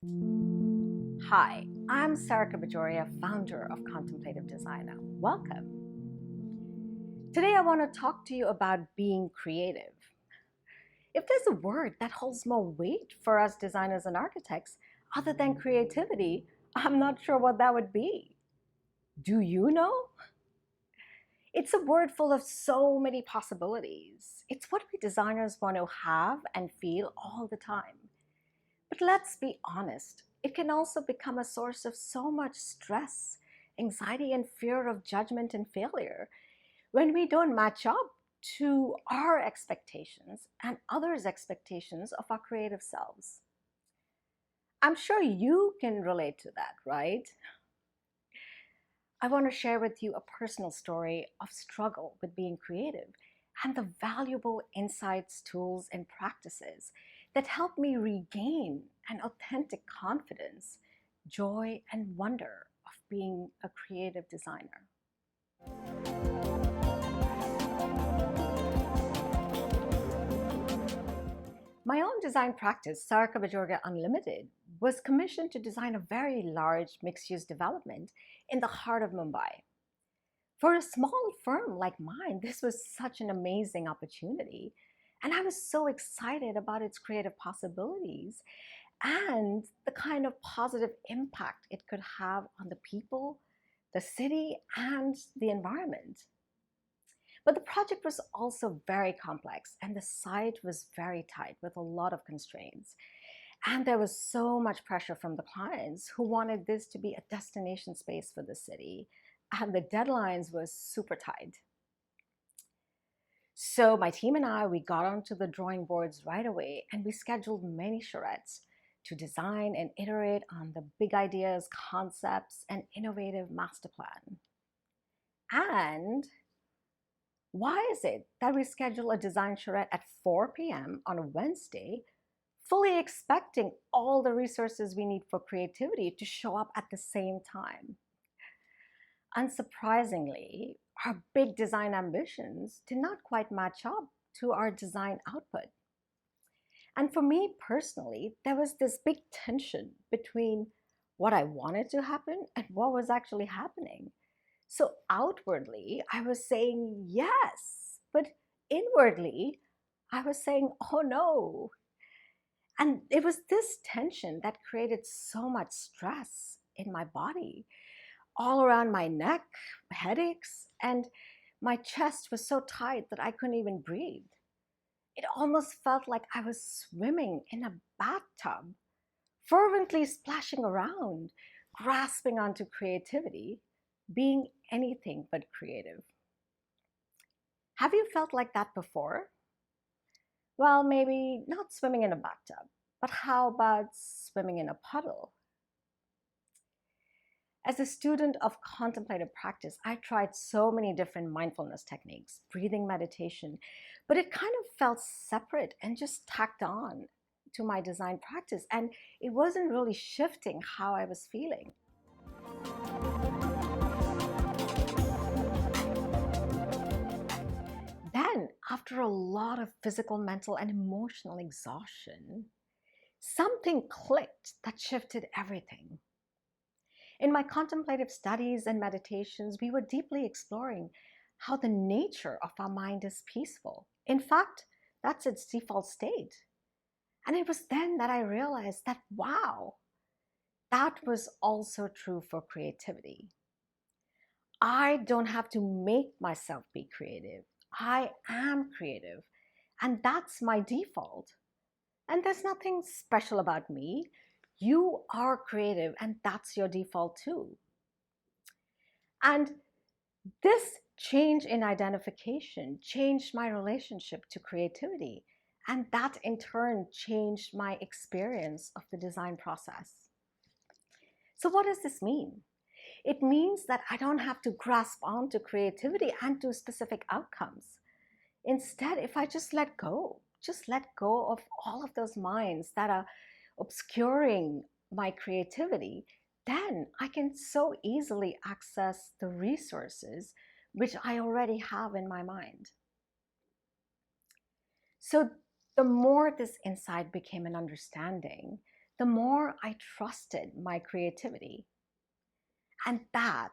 Hi, I'm Sarika Bajoria, founder of Contemplative Designer. Welcome. Today I want to talk to you about being creative. If there's a word that holds more weight for us designers and architects other than creativity, I'm not sure what that would be. Do you know? It's a word full of so many possibilities. It's what we designers want to have and feel all the time. But let's be honest, it can also become a source of so much stress, anxiety, and fear of judgment and failure when we don't match up to our expectations and others' expectations of our creative selves. I'm sure you can relate to that, right? I want to share with you a personal story of struggle with being creative and the valuable insights, tools, and practices that help me regain an authentic confidence, joy, and wonder of being a creative designer. My own design practice, Sarika Bajoria Unlimited, was commissioned to design a very large mixed-use development in the heart of Mumbai. For a small firm like mine, this was such an amazing opportunity. And I was so excited about its creative possibilities and the kind of positive impact it could have on the people, the city, and the environment. But the project was also very complex, and the site was very tight with a lot of constraints. And there was so much pressure from the clients who wanted this to be a destination space for the city. And the deadlines were super tight. So my team and I, we got onto the drawing boards right away and we scheduled many charrettes to design and iterate on the big ideas, concepts, and innovative master plan. And why is it that we schedule a design charrette at 4 p.m. on a Wednesday, fully expecting all the resources we need for creativity to show up at the same time? Unsurprisingly, our big design ambitions did not quite match up to our design output. And for me personally, there was this big tension between what I wanted to happen and what was actually happening. So outwardly, I was saying yes, but inwardly, I was saying, oh no. And it was this tension that created so much stress in my body, all around my neck, headaches, and my chest was so tight that I couldn't even breathe. It almost felt like I was swimming in a bathtub, fervently splashing around, grasping onto creativity, being anything but creative. Have you felt like that before? Well, maybe not swimming in a bathtub, but how about swimming in a puddle? As a student of contemplative practice, I tried so many different mindfulness techniques, breathing meditation, but it kind of felt separate and just tacked on to my design practice. And it wasn't really shifting how I was feeling. Then, after a lot of physical, mental, and emotional exhaustion, something clicked that shifted everything. In my contemplative studies and meditations, we were deeply exploring how the nature of our mind is peaceful. In fact, that's its default state. And it was then that I realized that, wow, that was also true for creativity. I don't have to make myself be creative. I am creative. And that's my default. And there's nothing special about me. You are creative, and that's your default too. And this change in identification changed my relationship to creativity. And that in turn changed my experience of the design process. So, what does this mean? It means that I don't have to grasp onto creativity and to specific outcomes. Instead, if I just let go of all of those minds that are obscuring my creativity, then I can so easily access the resources which I already have in my mind. So the more this insight became an understanding, the more I trusted my creativity. And that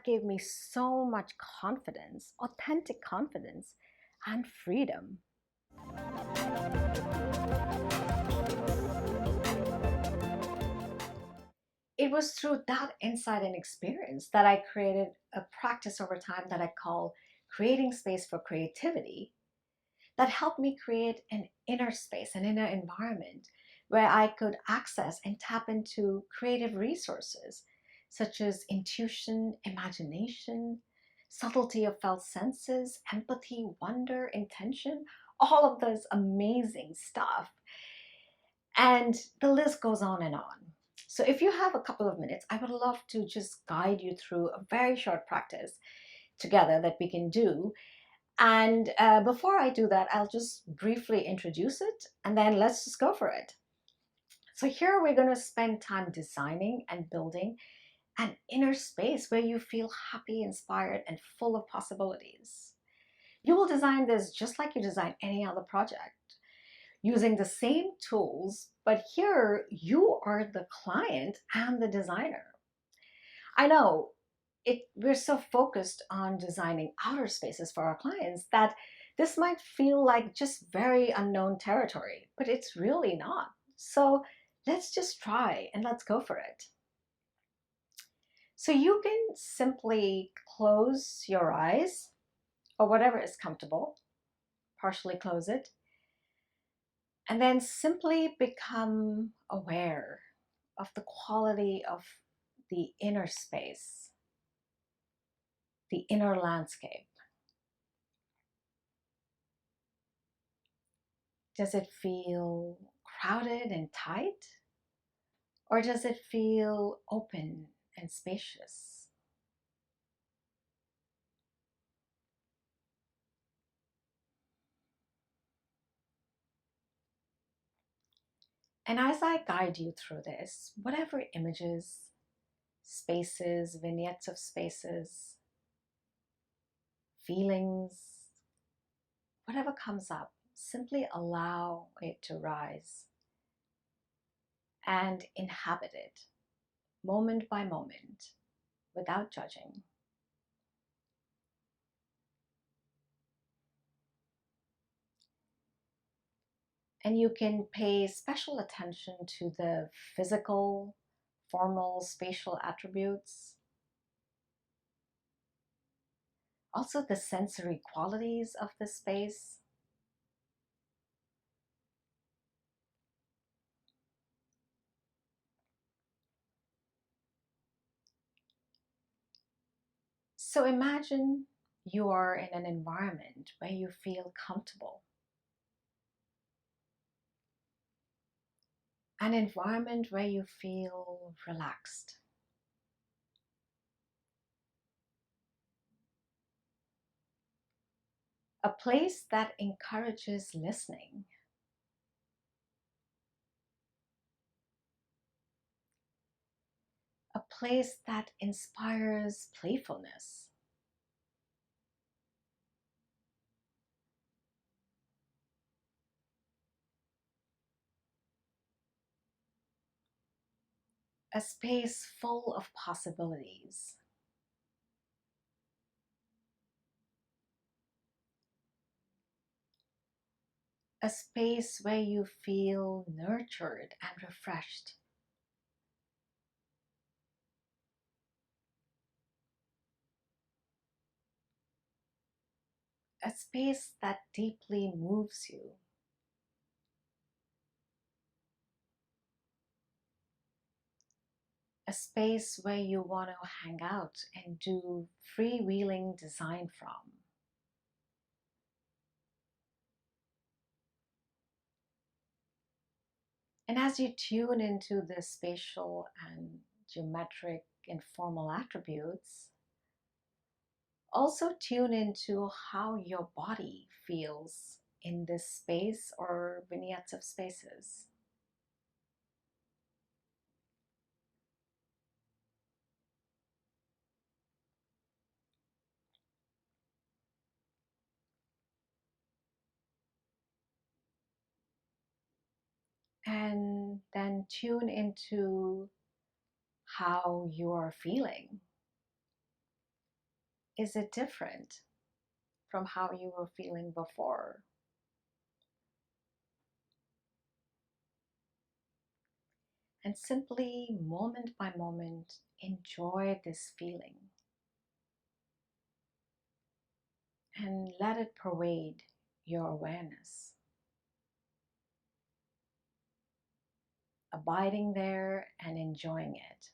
gave me so much confidence, authentic confidence and freedom. It was through that insight and experience that I created a practice over time that I call creating space for creativity, that helped me create an inner space, an inner environment where I could access and tap into creative resources such as intuition, imagination, subtlety of felt senses, empathy, wonder, intention, all of this amazing stuff. And the list goes on and on. So, if you have a couple of minutes, I would love to just guide you through a very short practice together that we can do. And before I do that, I'll just briefly introduce it and then let's just go for it. So, here we're going to spend time designing and building an inner space where you feel happy, inspired, and full of possibilities. You will design this just like you design any other project using the same tools, but here you are the client and the designer. I know we're so focused on designing outer spaces for our clients that this might feel like just very unknown territory, but it's really not. So let's just try and let's go for it. So you can simply close your eyes or whatever is comfortable, partially close it, and then simply become aware of the quality of the inner space, the inner landscape. Does it feel crowded and tight? Or does it feel open and spacious? And as I guide you through this, whatever images, spaces, vignettes of spaces, feelings, whatever comes up, simply allow it to rise and inhabit it moment by moment without judging. And you can pay special attention to the physical, formal, spatial attributes, also the sensory qualities of the space. So imagine you are in an environment where you feel comfortable, an environment where you feel relaxed, a place that encourages listening, a place that inspires playfulness, a space full of possibilities, a space where you feel nurtured and refreshed, a space that deeply moves you, a space where you want to hang out and do freewheeling design from. And as you tune into the spatial and geometric and formal attributes, also tune into how your body feels in this space or vignettes of spaces. And and then tune into how you are feeling. Is it different from how you were feeling before? And simply, moment by moment, enjoy this feeling and let it pervade your awareness. Abiding there and enjoying it.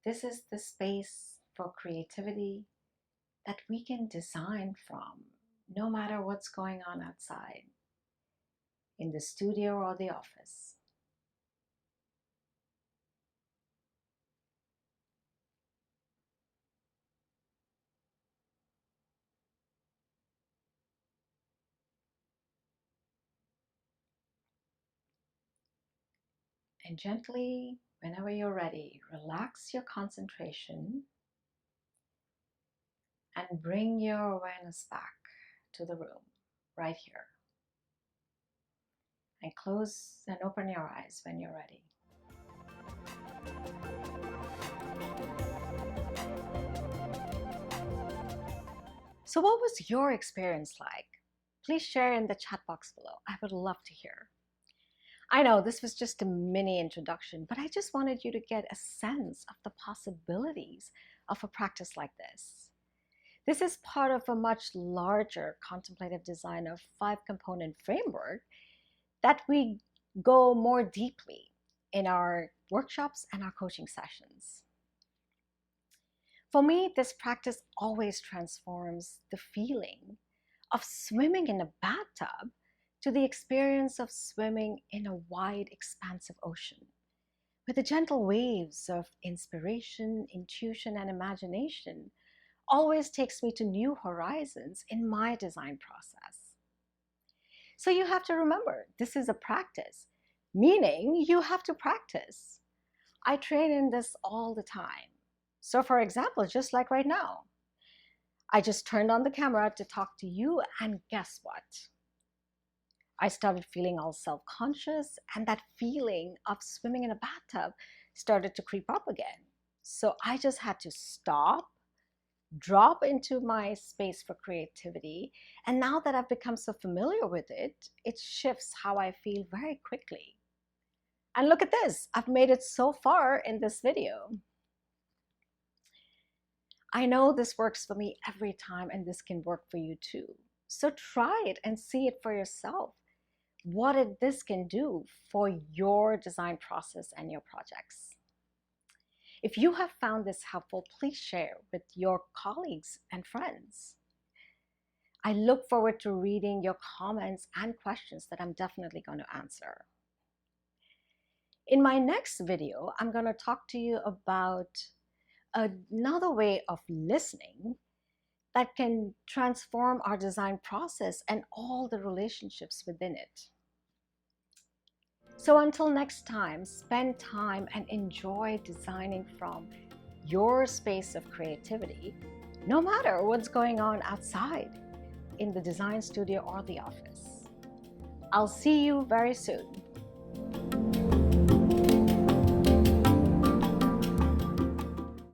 This is the space for creativity that we can design from, no matter what's going on outside, in the studio or the office. And gently, whenever you're ready, relax your concentration and bring your awareness back to the room, right here. And close and open your eyes when you're ready. So what was your experience like? Please share in the chat box below. I would love to hear. I know this was just a mini introduction, but I just wanted you to get a sense of the possibilities of a practice like this. This is part of a much larger contemplative designer 5-component framework that we go more deeply in our workshops and our coaching sessions. For me, this practice always transforms the feeling of swimming in a bathtub to the experience of swimming in a wide, expansive ocean, where the gentle waves of inspiration, intuition, and imagination always takes me to new horizons in my design process. So you have to remember, this is a practice, meaning you have to practice. I train in this all the time. So for example, just like right now, I just turned on the camera to talk to you, and guess what? I started feeling all self-conscious, and that feeling of swimming in a bathtub started to creep up again. So I just had to stop, drop into my space for creativity, and now that I've become so familiar with it, it shifts how I feel very quickly. And look at this, I've made it so far in this video. I know this works for me every time, and this can work for you too. So try it and see it for yourself. What this can do for your design process and your projects. If you have found this helpful, please share with your colleagues and friends. I look forward to reading your comments and questions that I'm definitely going to answer. In my next video, I'm going to talk to you about another way of listening that can transform our design process and all the relationships within it. So until next time, spend time and enjoy designing from your space of creativity, no matter what's going on outside in the design studio or the office. I'll see you very soon.